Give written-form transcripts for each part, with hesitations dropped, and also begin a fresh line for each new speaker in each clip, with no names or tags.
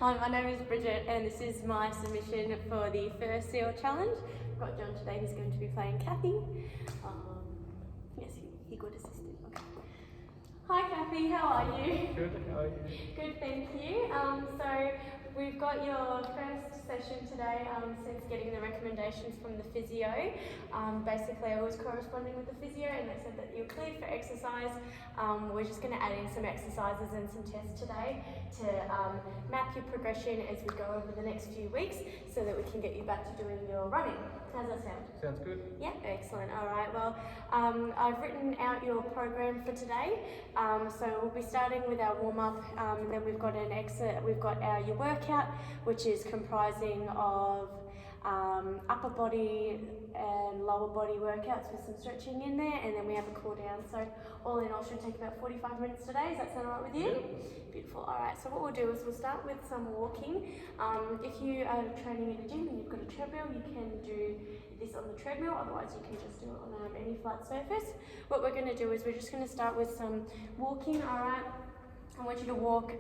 My name is Bridget and this is my submission for the first SEAL challenge. I've got John today who's going to be playing Kathy. Yes, he good assistant. Okay. Hi Kathy, how are you?
Good, how are you?
Good, thank you. So we've got your first session today since getting the recommendations from the physio. Basically I was corresponding with the physio and they said that you're cleared for exercise. We're just going to add in some exercises and some tests today to map your progression as we go over the next few weeks so that we can get you back to doing your running. How's that sound?
Sounds good.
Yeah, excellent. All right, well, I've written out your program for today. So we'll be starting with our warm-up, and then we've got your workout, which is comprising of upper body and lower body workouts with some stretching in there, and then we have a cool down. So all in all should take about 45 minutes today. Does that sound all right with you?
Yep.
Beautiful. All right, so what we'll do is we'll start with some walking. If you are training at a gym and you've got a treadmill, you can do this on the treadmill, otherwise you can just do it on any flat surface. What we're going to do is we're just going to start with some walking. All right, I want you to walk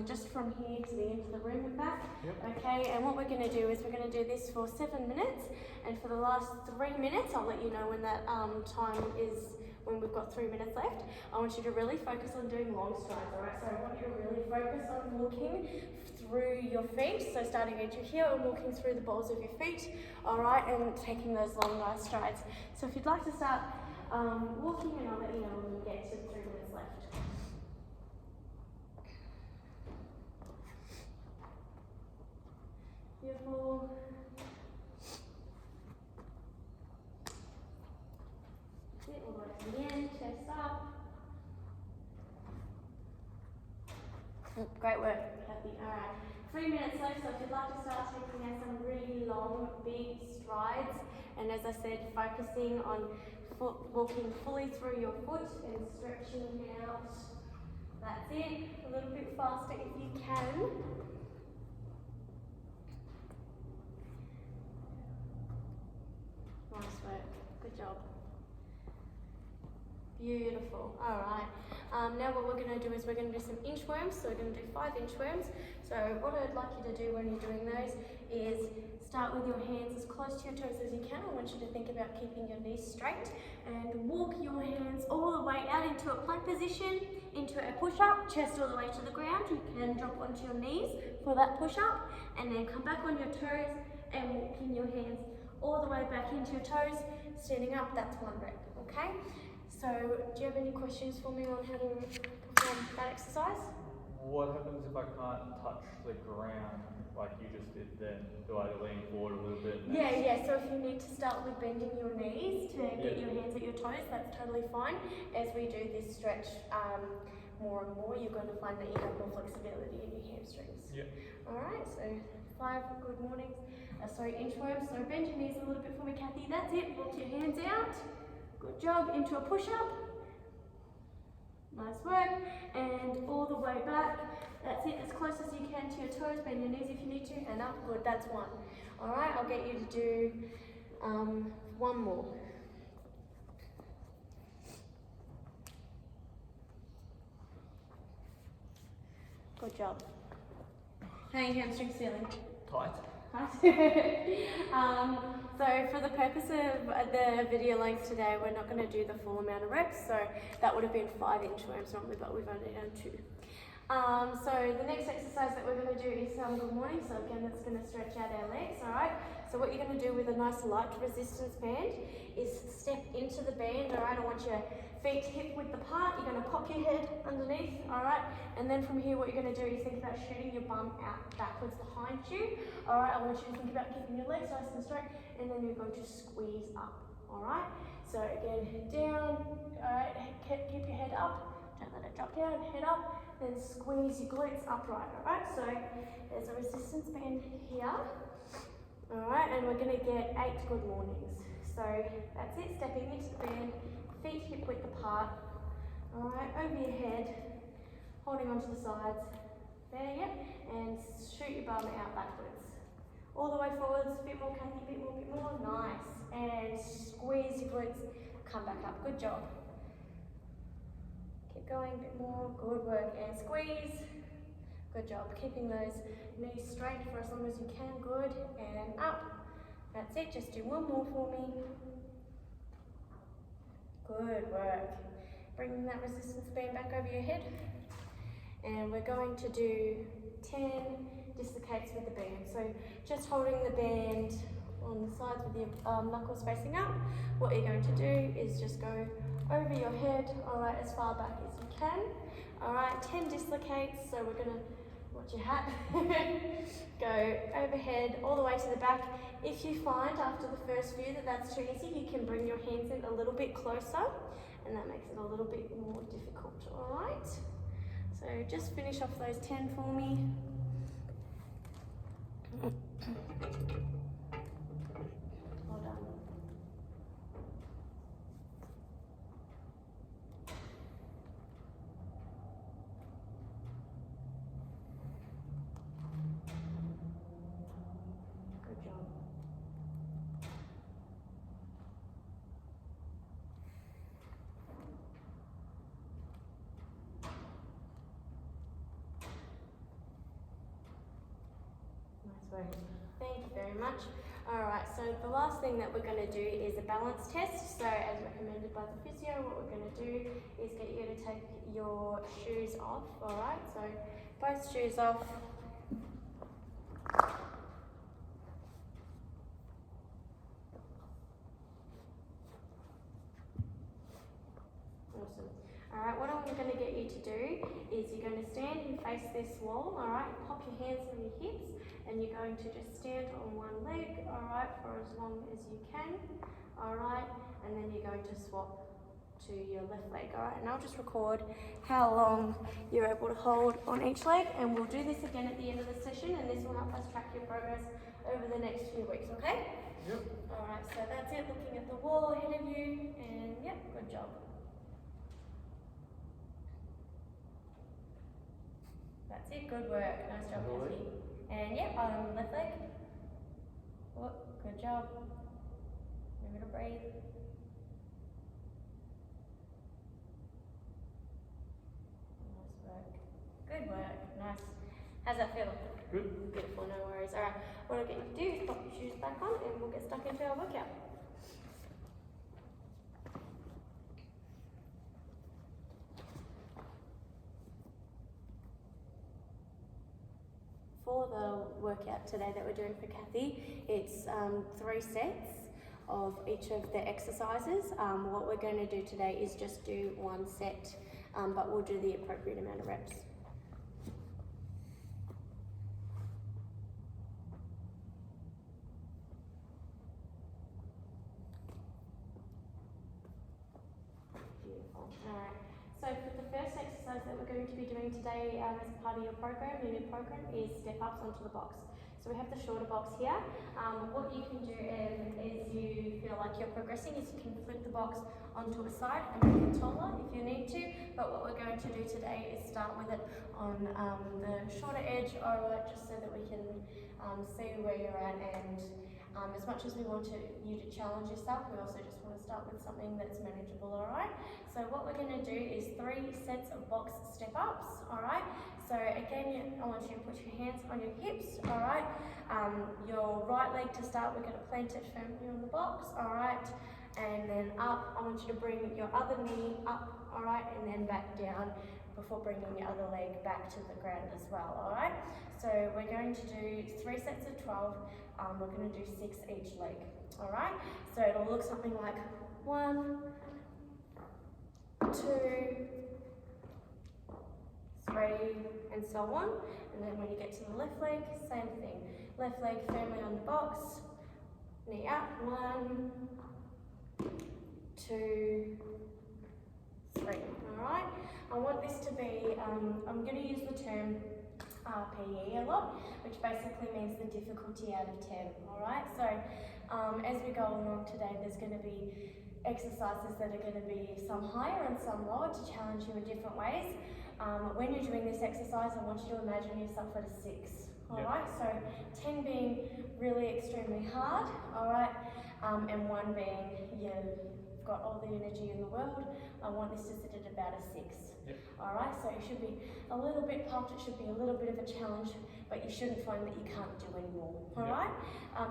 just from here to the end of the room and back.
Yep.
Okay, and what we're going to do is we're going to do this for 7 minutes, and for the last 3 minutes I'll let you know when that time is, when we've got 3 minutes left. I want you to really focus on doing long strides. All right, so I want you to really focus on walking through your feet, so starting at your heel and walking through the balls of your feet, all right, and taking those long nice strides. So if you'd like to start walking, and I'll let you know when we get to 3 minutes left. Beautiful. Sit all the way to the end, chest up. Great work, Kathy. All right, 3 minutes left, so if you'd like to start taking out some really long, big strides, and as I said, focusing on walking fully through your foot and stretching out. That's it. A little bit faster if you can. Nice work. Good job. Beautiful. All right. Now what we're going to do is we're going to do some inchworms. So we're going to do 5 inchworms. So what I'd like you to do when you're doing those is start with your hands as close to your toes as you can. I want you to think about keeping your knees straight and walk your hands all the way out into a plank position, into a push-up, chest all the way to the ground. You can drop onto your knees for that push-up and then come back on your toes and walking your hands all the way back into your toes, standing up. That's 1 rep, okay? So, do you have any questions for me on how to perform that exercise?
What happens if I can't touch the ground like you just did then? Do I lean forward a little bit?
Yeah. So if you need to start with bending your knees to get your hands at your toes, that's totally fine. As we do this stretch more and more, you're going to find that you have more flexibility in your hamstrings.
Yeah.
All right, so 5 good mornings. Inchworms. So bend your knees a little bit for me, Kathy. That's it. Walk your hands out. Good job. Into a push-up. Nice work. And all the way back. That's it. As close as you can to your toes. Bend your knees if you need to. And up. Good. That's 1. All right. I'll get you to do 1 more. Good job. How are your hamstrings feeling?
Tight.
So for the purpose of the video length today, we're not going to do the full amount of reps, so that would have been 5 inchworms normally, but we've only done 2. So the next exercise that we're going to do is good morning, so again that's going to stretch out our legs, alright? So what you're going to do with a nice light resistance band is step into the band, alright? I want your feet hip width apart, you're going to pop your head underneath, alright? And then from here what you're going to do is think about shooting your bum out backwards behind you, alright? I want you to think about keeping your legs nice and straight, and then you're going to squeeze up, alright? So again, down, alright, keep your head up, don't let it drop down, head up, then squeeze your glutes upright, alright? So there's a resistance band here, alright, and we're going to get 8 good mornings. So that's it, stepping into the band, feet hip width apart, alright, over your head, holding onto the sides, there, yep, and shoot your bum out backwards. All the way forwards, a bit more, Kathy, a bit more, nice, and squeeze your glutes, come back up, good job. Keep going, a bit more, good work, and squeeze, Good job. Keeping those knees straight for as long as you can. Good. And up. That's it. Just do one more for me. Good work. Bringing that resistance band back over your head. And we're going to do 10 dislocates with the band. So just holding the band on the sides with your knuckles facing up. What you're going to do is just go over your head, all right, as far back as you can. All right, 10 dislocates. So we're gonna, watch your hat, go overhead all the way to the back. If you find after the first few that that's too easy, you can bring your hands in a little bit closer, and that makes it a little bit more difficult, all right? So just finish off those 10 for me. Well done. Good job. Nice work. Thank you very much. Alright, so the last thing that we're going to do is a balance test. So as recommended by the physio, what we're going to do is get you to take your shoes off. Alright, so both shoes off. Awesome. Alright, what I'm going to get you to do is you're going to stand and face this wall, alright, pop your hands on your hips, and you're going to just stand on one leg, alright, for as long as you can, alright, and then you're going to swap to your left leg, alright, and I'll just record how long you're able to hold on each leg, and we'll do this again at the end of the session, and this will help us track your progress over the next few weeks, okay?
Yep.
Alright, so that's it, looking at the wall ahead of you, and yep, good job. That's it, good work. Nice job, Kathy. And yep, left leg. Oh, good job. Remember to breathe. Nice work. Good work. Nice. How's that feel?
Good.
Beautiful, no worries. Alright, what I'll get you to do is pop your shoes back on and we'll get stuck into our workout. For the workout today that we're doing for Kathy, it's 3 sets of each of the exercises. What we're going to do today is just do 1 set, but we'll do the appropriate amount of reps. Beautiful. Alright. So for the first exercise that we're going to be doing today as part of your program, your new program, is step ups onto the box. So we have the shorter box here. What you can do is you feel like you're progressing is you can flip the box onto a side and make it taller if you need to. But what we're going to do today is start with it on the shorter edge, alright, just so that we can see where you're at, and as much as we want you to challenge yourself, we also just want to start with something that's manageable, alright? So what we're going to do is 3 sets of box step ups, alright? So again, I want you to put your hands on your hips, alright? Your right leg to start, we're going to plant it firmly on the box, alright? And then up, I want you to bring your other knee up, alright? And then back down before bringing your other leg back to the ground as well, alright? So we're going to do 3 sets of 12. We're going to do 6 each leg, alright? So it'll look something like 1, 2, 3, and so on. And then when you get to the left leg, same thing. Left leg firmly on the box, knee up, 1, 2, 3, alright? I want this to be, I'm going to use the term RPE a lot, which basically means the difficulty out of 10, alright? So as we go along today, there's going to be exercises that are going to be some higher and some lower to challenge you in different ways. When you're doing this exercise, I want you to imagine yourself at a 6, alright? So 10 being really extremely hard, alright? And 1 being you've got all the energy in the world. I want this to sit at about a 6.
Yep.
Alright, so it should be a little bit pumped, it should be a little bit of a challenge, but you shouldn't find that you can't do anymore. Alright?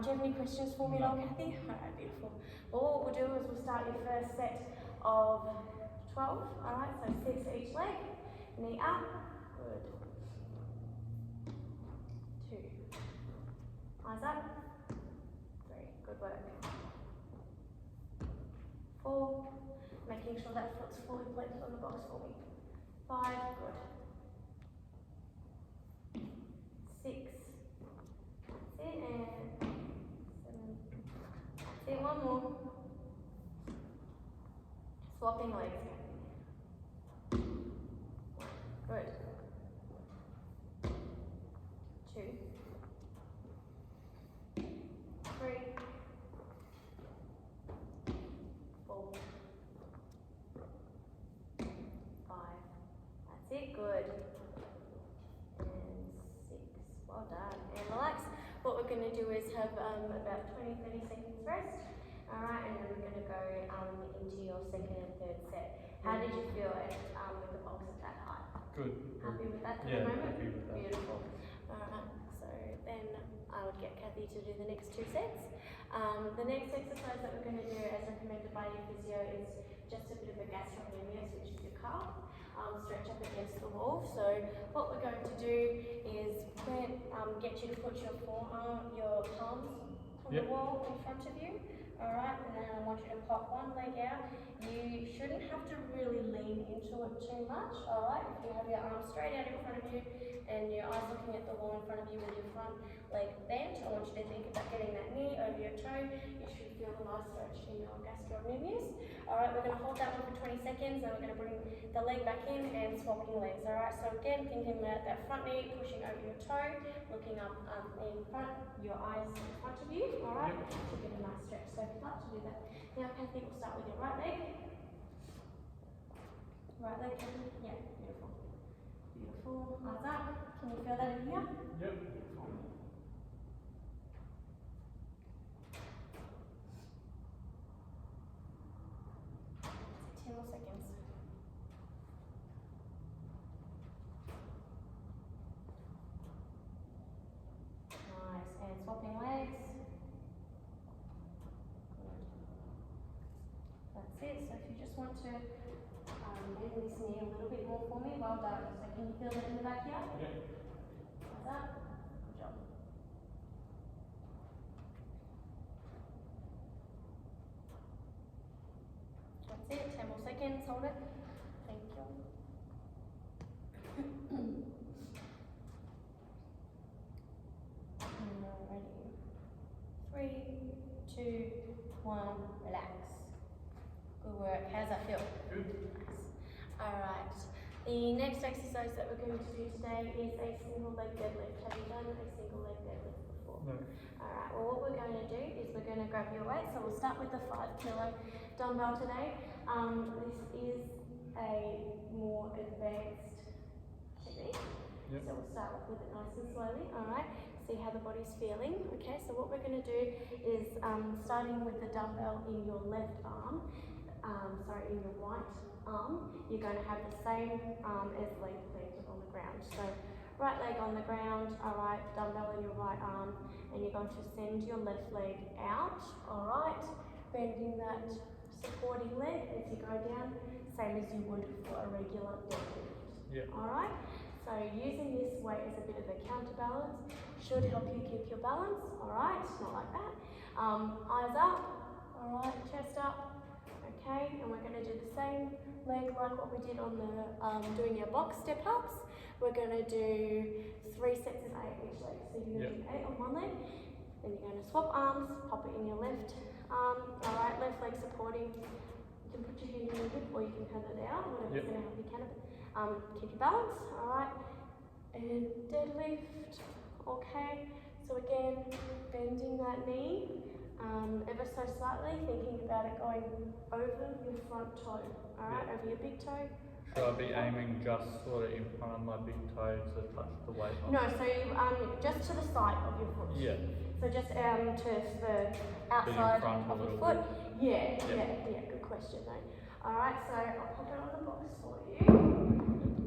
Do you have any questions for me at all, Kathy? Alright, beautiful. Well, what we'll do is we'll start your first set of 12. Alright, so 6 each leg. Knee up. Good. 2. Eyes up. 3. Good work. 4. Making sure that foot's fully planted on the box for me. 5. Good. 6. That's it. And 7. That's it. One more. Swapping legs. Good. 2. 3. 4. 5. That's it. Good. And 6. Well done. And relax. What we're going to do is have about 20-30 seconds rest. Alright, and then we're going to go into your second and third set. How did you feel with the box at that height?
Good.
Happy with that for
Yeah,
the moment?
happy with that.
Beautiful. Alright, so then I would get Kathy to do the next 2 sets. The next exercise that we're going to do, as recommended by your physio, is just a bit of a gastrocnemius, which is your calf. Stretch up against the wall. So what we're going to do is get you to put your palms on the wall in front of you. Alright, and then I want you to pop one leg out. You shouldn't have to really lean into it too much. Alright, if you have your arms straight out in front of you and your eyes looking at the wall in front of you with your front leg bent, I want you to think about getting that knee over your toe. You should feel a nice stretch in your gastrocnemius. Alright, we're going to hold that one for 20 seconds, and we're going to bring the leg back in and swapping legs. Alright, so again, thinking about that front knee pushing over your toe, looking up in front, your eyes in front of you. Alright, to get a nice stretch. So if you'd like to do that. Now, Kathy, we'll start with your right leg. Right leg, Kathy. Yeah, beautiful. Beautiful. Eyes up. Can you feel that in here?
Yep.
Beautiful. 10 more seconds. Nice. And swapping legs. Good. That's it. So if you just want to bend this knee a little bit more for me, well done. So can you feel that in the back here?
Yep.
Eyes up. Good job. That's it. 10 more seconds. Hold it. Thank you. Ready. 3, 2, 1. Relax. Good work. How's that feel?
Good.
Nice. Alright. The next exercise that we're going to do today is a single leg deadlift. Have you done a single leg deadlift before?
No.
Alright, well what we're going to do is we're going to grab your weight. So we'll start with the 5 kilo dumbbell today. This is a more advanced technique.
Yep.
So we'll start with it nice and slowly, alright? See how the body's feeling. Okay, so what we're going to do is starting with the dumbbell in your left arm, in your right arm, you're going to have the same arm as leg planted on the ground. So right leg on the ground, alright, dumbbell in your right arm, and you're going to send your left leg out, alright, bending that supporting leg as you go down, same as you would for a regular deadlift.
Yep.
Alright, so using this weight as a bit of a counterbalance should help you keep your balance, alright, not like that. Eyes up, alright, chest up, okay, and we're going to do the same leg like what we did on the doing your box step ups. We're going to do 3 sets of 8 each leg, so you're going to do 8 on one leg, then you're going to swap arms, pop it in your left arm, alright, left leg supporting. You can put your hand in your hip or you can hand it out, whatever's going to help you keep your balance, alright, and deadlift, okay, so again, bending that knee ever so slightly, thinking about it going over your front toe, alright, over your big toe.
Should I be aiming just sort of in front of my big toe to touch the weight line?
No, so you, just to the side of your foot.
Yeah.
So just to the outside
front
of
a
your
little
foot.
bit.
Yeah,
Yep.
yeah, good question though. Alright, so I'll pop it on the box for you.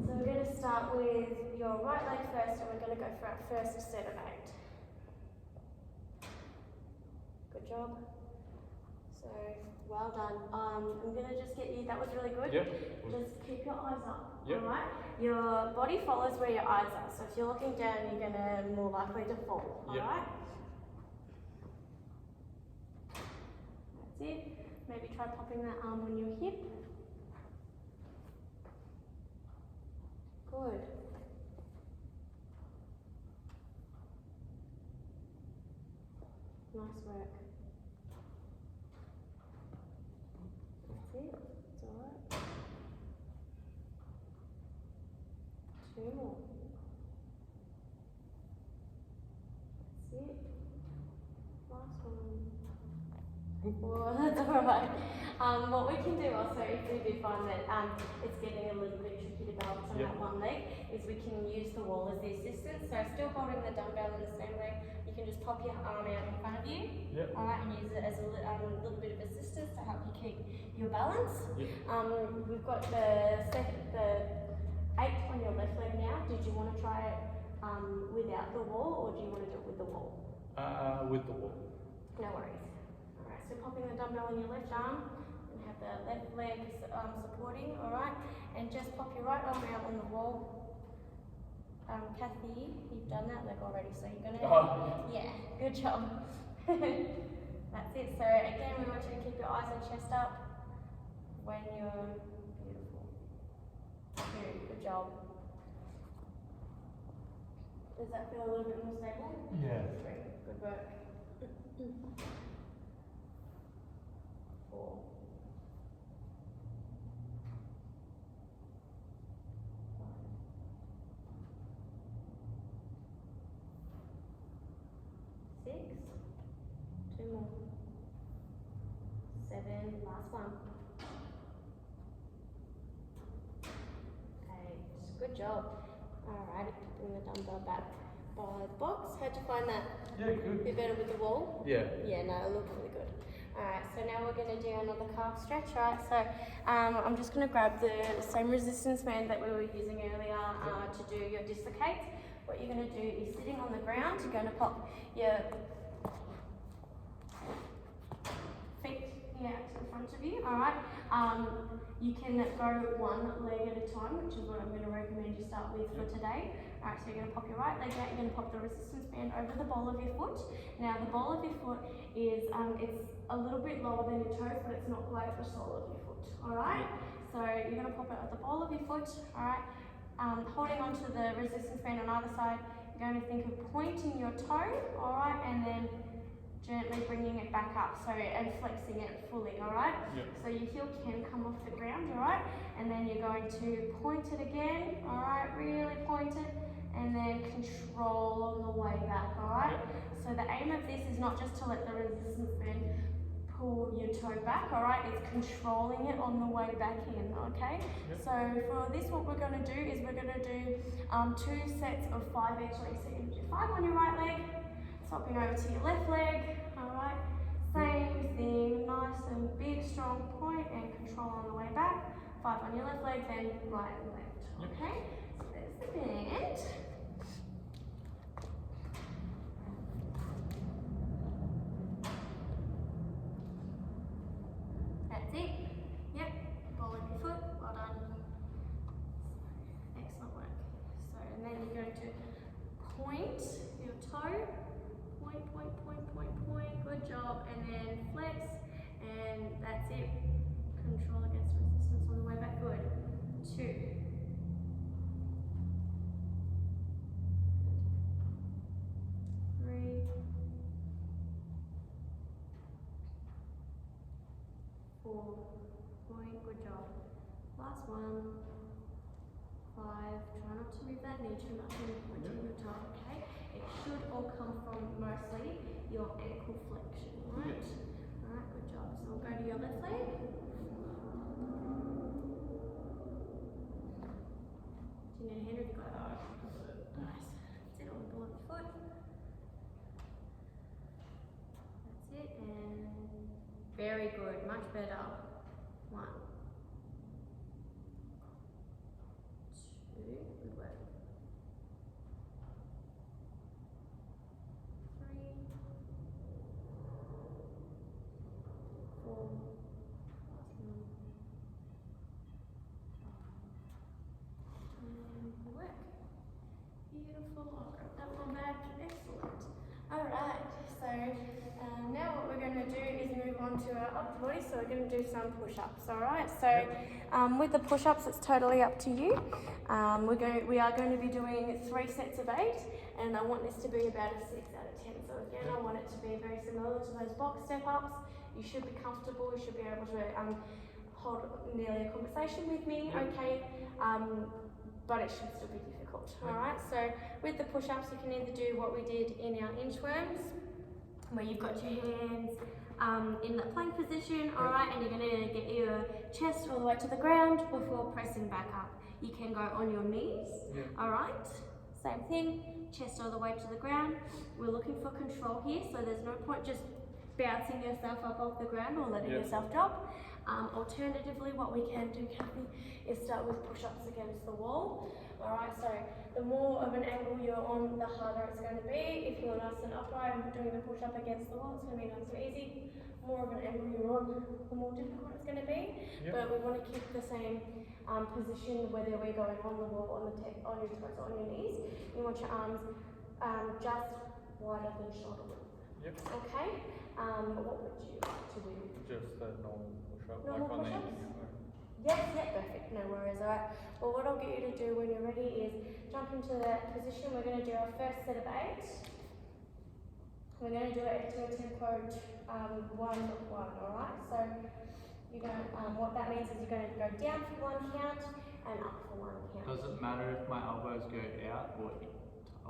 So we're going to start with your right leg first, and we're going to go for our first set of 8. Good job. So, well done. I'm going to just get you, that was really good.
Yep.
Just keep your eyes up,
Yep.
alright? Your body follows where your eyes are, so if you're looking down, you're going to more likely to fall,
Yep.
alright? That's it. Maybe try popping that arm on your hip. Good. Nice work. That's it. It's alright. 2 more. That's it. Last one. Oh, that's alright. What we can do also, if we do find that it's getting a little bit tricky to balance on that one leg, is we can use the wall as the assistance. So still holding the dumbbell in the same leg, you can just pop your arm out in front of you,
Yep.
alright, and use it as a little bit of assistance to help you keep your balance.
Yep.
We've got the 8 on your left leg now. Did you want to try it without the wall, or do you want to do it with the wall?
With the wall.
No worries. Alright, so popping the dumbbell on your left arm and have the left leg supporting, alright? And just pop your right arm out on the wall. Kathy, you've done that leg already, so you're gonna... Yeah, good job. That's it. So again, we want you to keep your eyes and chest up when you're beautiful. Good job. Does that feel a little bit more stable?
Yeah.
Great. Good work. 4. 5. 6. 2 more. 7. Last one. 8. Good job. Alright, bring the dumbbell back by the box. How'd you find that?
Yeah, good.
Bit better with the wall?
Yeah.
Yeah, no, it looked really good. Alright, so now we're going to do another calf stretch, right? So I'm just going to grab the same resistance band that we were using earlier to do your dislocates. What you're going to do is sitting on the ground, you're going to pop your feet out in front of you, alright? You can go one leg at a time, which is what I'm going to recommend you start with for today. Alright, so you're going to pop your right leg out, you're going to pop the resistance band over the ball of your foot. Now the ball of your foot is, it's a little bit lower than your toes, but it's not quite the sole of your foot, alright? So you're going to pop it at the ball of your foot, alright? Holding onto the resistance band on either side, you're going to think of pointing your toe, alright, and then gently bringing it back up, so, and flexing it fully, alright?
Yep.
So your heel can come off the ground, alright? And then you're going to point it again, alright? Really point it, and then control on the way back, alright?
Yep.
So the aim of this is not just to let the resistance band pull your toe back, alright? It's controlling it on the way back in, okay?
Yep.
So for this, what we're going to do is we're going to do 2 sets of 5 each leg. So you're going to do 5 on your right leg, swapping over to your left leg, alright? Same thing, nice and big, strong point and control on the way back. 5 on your left leg, then right and left, okay? So there's the band. That's it. Yep, ball of your foot, well done. Excellent work. So, and then you're going to point your toe. Point, point, point, point, point. Good job. And then flex. And that's it. Control against resistance on the way back. Good. 2. 3. 4. Point. Good job. Last one. 5. Try not to move that knee too much when you're pointing your toe, okay? It should all come from mostly your ankle flexion, right?
Yes.
Alright, good job. So we'll go to your left leg. Do you need a hand or have you got it? Nice. Sit on the ball of your foot. That's it, and very good. Much better. 1, on to our upper body, so we're going to do some push-ups, alright? So with the push-ups, it's totally up to you. We are going to be doing 3 sets of 8, and I want this to be about a 6 out of 10. So again, I want it to be very similar to those box step-ups. You should be comfortable, you should be able to hold nearly a conversation with me, okay? But it should still be difficult, alright? So with the push-ups, you can either do what we did in our inchworms, where you've got your hands in that plank position, alright, and you're going to get your chest all the way to the ground before pressing back up. You can go on your knees, alright, same thing, chest all the way to the ground. We're looking for control here, so there's no point just bouncing yourself up off the ground or letting yourself drop. Alternatively, what we can do, Kathy, is start with push-ups against the wall. Alright, so the more of an angle you're on, the harder it's going to be. If you're nice and upright and doing the push-up against the wall, it's going to be nice and easy. The more of an angle you're on, the more difficult it's going to be. But we want to keep the same position, whether we're going on the wall, on your toes, or on your knees. You want your arms just wider than shoulder width. Okay? What would you like to do?
Just a normal push-up,
Normal
like on the
push-ups?
inch.
Yes, perfect, no worries, alright. Well, what I'll get you to do when you're ready is jump into that position. We're going to do our first set of 8. We're going to do it to a tempo 1-1, alright? So you're going to, what that means is you're going to go down for 1 count and up for 1 count.
Does it matter if my elbows go out or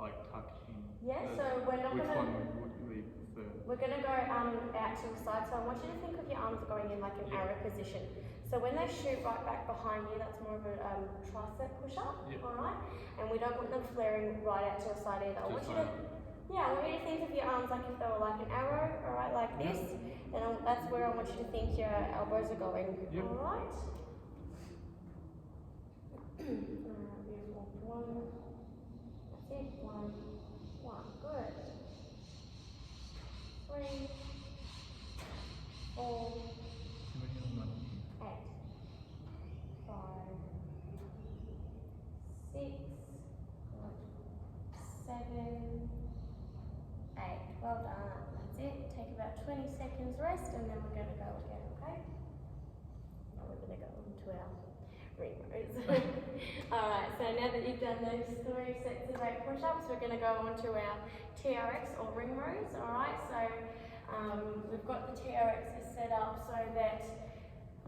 like tuck in?
Yeah, so we're not
Which
going to...
one would we prefer?
We're going to go out to the side, so I want you to think of your arms going in like an arrow position. So when they shoot right back behind you, that's more of a tricep push-up, alright? And we don't want them flaring right out to the side either. I want you to think of your arms like if they were like an arrow, alright, like this. Then that's where I want you to think your elbows are going, alright? Beautiful. 1. That's it. 1. Good. 3, 4, 8, 5, 6, 7, 8. Well done. That's it. Take about 20 seconds rest and then we're going to go again, okay? Now we're going to go into our ring rows. Alright, so now that you've done those 3 sets of 8 push-ups, we're going to go on to our TRX or ring rows, alright? So we've got the TRXs set up so that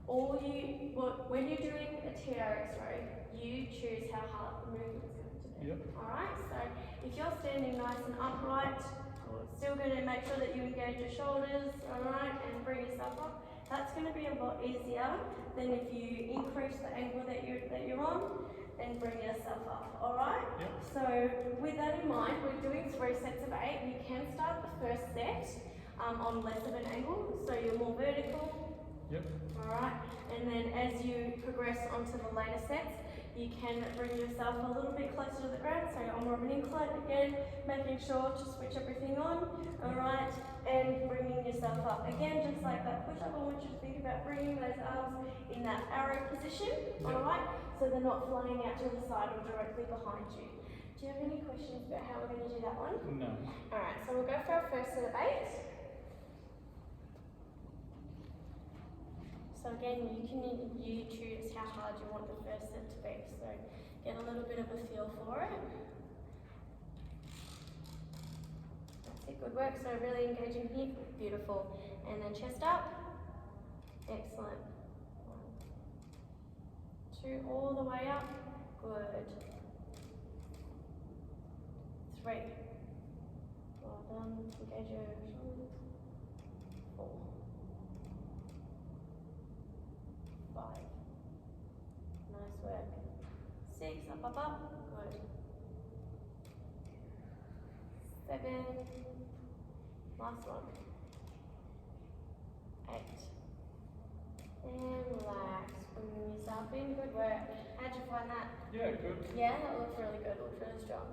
when you're doing a TRX row, you choose how hard the movement's going to be. Alright, so if you're standing nice and upright, still going to make sure that you engage your shoulders, alright, and bring yourself up. That's going to be a lot easier than if you increase the angle that you're on and bring yourself up, alright? So with that in mind, we're doing 3 sets of 8. You can start the first set on less of an angle, so you're more vertical. Alright, and then as you progress onto the later sets, you can bring yourself a little bit closer to the ground, so on more of an incline again, making sure to switch everything on, alright, and bringing yourself up. Again, just like that push-up, I want you to think about bringing those arms in that arrow position, alright, so they're not flying out to the side or directly behind you. Do you have any questions about how we're going to do that one?
No.
Alright, so we'll go for our first set of 8. So again, you choose how hard you want the first set to be. So get a little bit of a feel for it. That's it, good work. So really engaging here, beautiful. And then chest up, excellent. 1, 2, all the way up, good. 3, well done. Engage your shoulders. 4. 5. Nice work. 6, up, good. 7, last one. 8. And relax, bringing yourself in, good work. How'd you find that?
Yeah, good.
Yeah, that looks really good, looks really strong.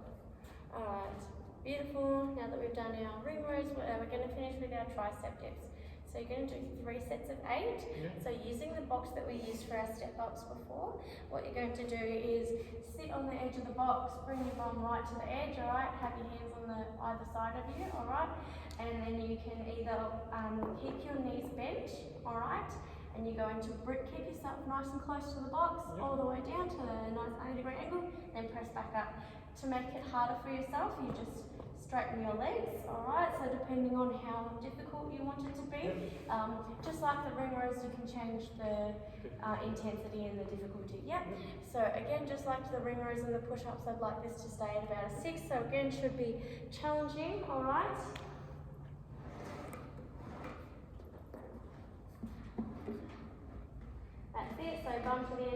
Alright, beautiful. Now that we've done our ring rows, we're going to finish with our tricep dips. So you're going to do 3 sets of 8. So using the box that we used for our step ups before, what you're going to do is sit on the edge of the box, bring your bum right to the edge, alright? Have your hands on the either side of you, alright? And then you can either keep your knees bent, alright? And you're going to keep yourself nice and close to the box, all the way down to a nice 90-degree angle, then press back up. To make it harder for yourself, you just straighten your legs, alright? So depending on how difficult you want it to be, just like the ring rows, you can change the intensity and the difficulty, So again, just like the ring rows and the push-ups, I'd like this to stay at about a 6, so again, should be challenging, alright? That's it, so bump to the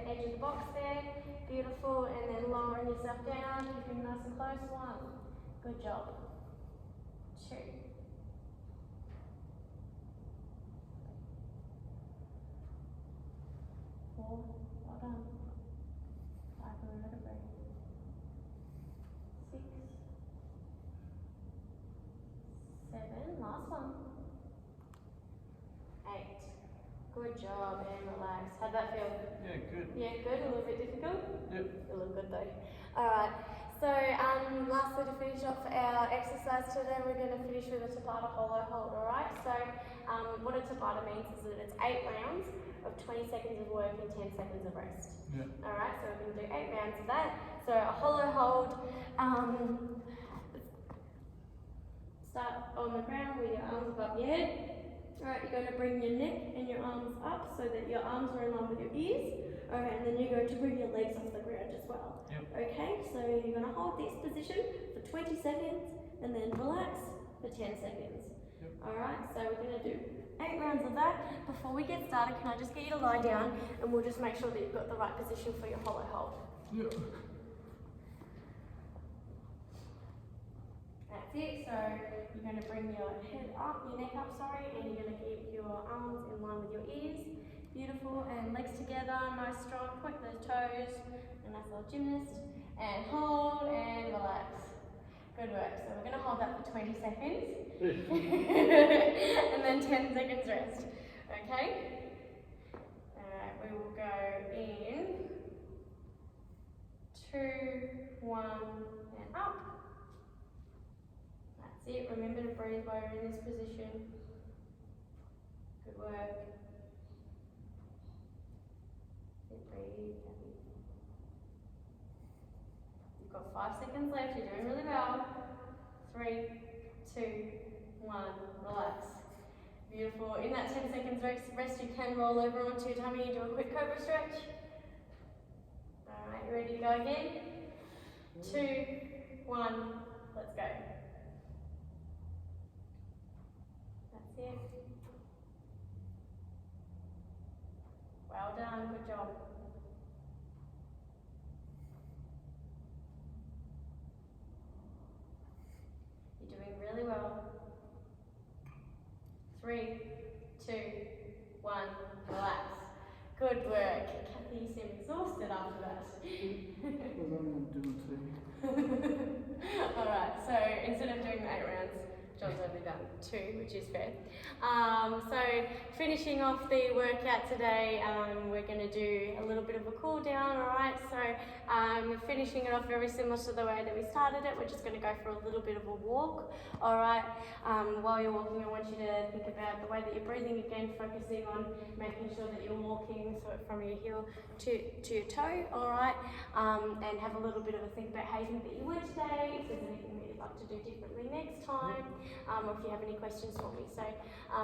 edge of the box there, beautiful, and then lowering yourself down, keeping nice and close, 1, good job, 2, 4, well done, 5, remember to breathe, 6, 7, last one, 8, good job, and relax. How'd that feel?
Yeah, good.
Yeah, good, a little bit difficult?
Yep.
You look good though. Alright, so lastly to finish off our exercise today, we're going to finish with a Tabata hollow hold, alright? So what a Tabata means is that it's 8 rounds of 20 seconds of work and 10 seconds of rest. Alright, so we're going to do 8 rounds of that. So a hollow hold, start on the ground with your arms above your head. Alright, you're going to bring your neck and your arms up so that your arms are in line with your ears. Alright, and then you're going to bring your legs off the ground as well. Okay, so you're going to hold this position for 20 seconds and then relax for 10 seconds. Alright, so we're going to do 8 rounds of that. Before we get started, can I just get you to lie down and we'll just make sure that you've got the right position for your hollow hold. That's it, so you're going to bring your head up, your neck up, and you're going to keep your arms in line with your ears. Beautiful, and legs together, nice strong, point those toes, a nice little gymnast, and hold and relax. Good work, so we're going to hold that for 20 seconds, and then 10 seconds rest, okay? Alright, we will go in, 2, 1, and up. That's it, remember to breathe while you're in this position. Good work. Breathe. You've got 5 seconds left, you're doing really well. 3, 2, 1, relax. Beautiful. In that 10 seconds rest, you can roll over onto your tummy and do a quick cobra stretch. Alright, you ready to go again? 2, 1, let's go. That's it. Well done, good job. You're doing really well. 3, 2, 1, relax. Good work. Kathy, you seem exhausted after that. Alright, so instead of doing 8 rounds, John's only done 2, which is fair. So finishing off the workout today, we're going to do a little bit of a cool down, alright? So finishing it off very similar to the way that we started it, we're just going to go for a little bit of a walk, alright? While you're walking, I want you to think about the way that you're breathing again, focusing on making sure that you're walking so from your heel to your toe, alright? And have a little bit of a think about how you think that you went today, if there's anything that you'd like to do differently next time, or if you have any questions for me. So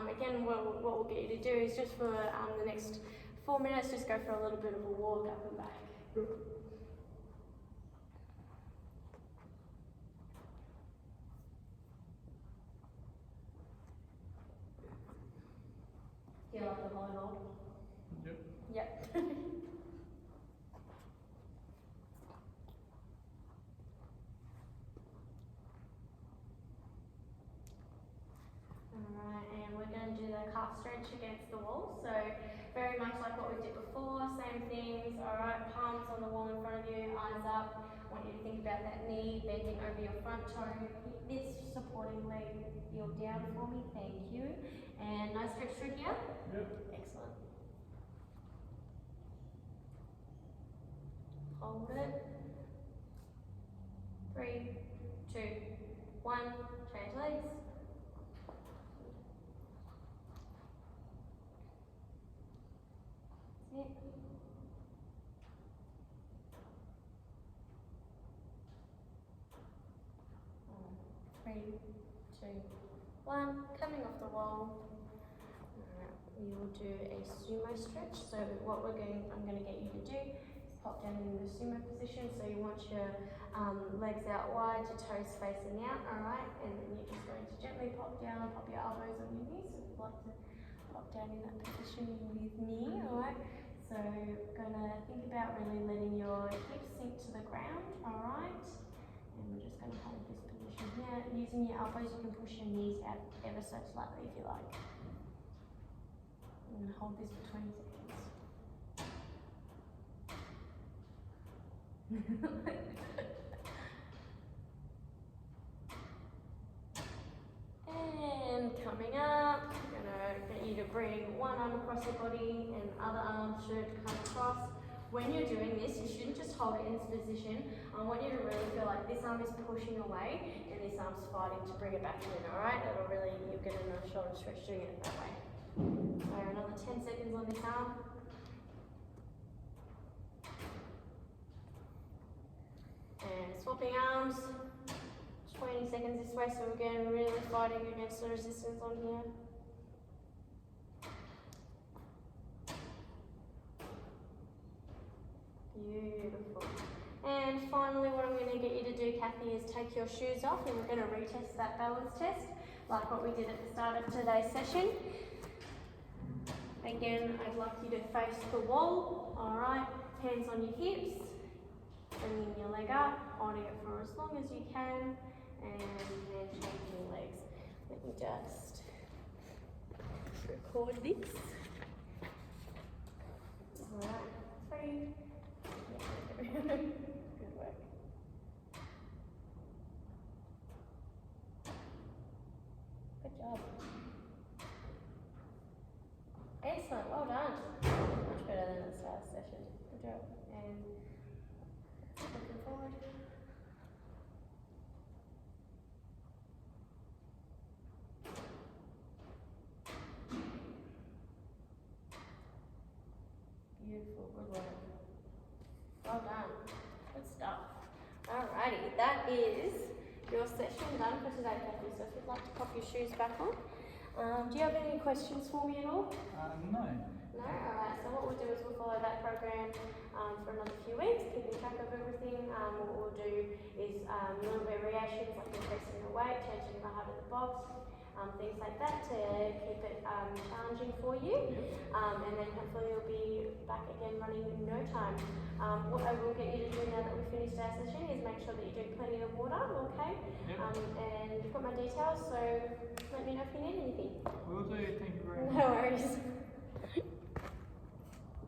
again, what we'll get you to do is just for the next 4 minutes, just go for a little bit of a walk up and back. Do you like the hollow hold? Yep. Alright, and we're going to do the calf stretch against the wall. So very much like what we did before, same things. Alright, palms on the wall in front of you, eyes up. I want you to think about that knee bending over your front toe. Keep this supporting leg heel down for me, thank you. And nice stretch through here?
Yep.
Excellent. Hold it. 3, 2, 1, change legs. That's it. 3, 2, 1, coming off the wall. We will do a sumo stretch. So what I'm going to get you to do is pop down in the sumo position. So you want your legs out wide, your toes facing out, alright? And then you're just going to gently pop down, pop your elbows on your knees. So if you'd like to pop down in that position with me, alright? So going to think about really letting your hips sink to the ground, alright? And we're just going to hold this position here. Using your elbows, you can push your knees out ever so slightly if you like. And hold this for 20 seconds. And coming up, I'm gonna get you to bring one arm across your body and other arm should come across. When you're doing this, you shouldn't just hold it in this position. I want you to really feel like this arm is pushing away and this arm's fighting to bring it back in, alright? That'll really, you'll get a nice shoulder stretch doing it that way. So another 10 seconds on this arm. And swapping arms. 20 seconds this way, so again, really fighting against the resistance on here. Beautiful. And finally, what I'm going to get you to do, Kathy, is take your shoes off and we're going to retest that balance test, like what we did at the start of today's session. Again, I'd like you to face the wall, alright, hands on your hips, bringing your leg up, holding it for as long as you can, and then changing legs. Let me just record this. Alright, 3. Good work. Good job. Excellent, well done. Much better than at the start of the session. Good job. And looking forward. Beautiful, good work. Well done. Good stuff. Alrighty, that is your session done for today, Kathy. So if you'd like to pop your shoes back on. Do you have any questions for me at all?
No.
No? Alright, so what we'll do is we'll follow that program for another few weeks, keeping track of everything. What we'll do is little variations like increasing the weight, changing the height of the box, things like that to keep it challenging for you. And then hopefully you'll be back again running in no time. What I will get you to do now that we've finished our session is make sure that you drink plenty of water, okay? And you've got my details, so let me know if you need anything.
Will do, thank you very much.
No worries.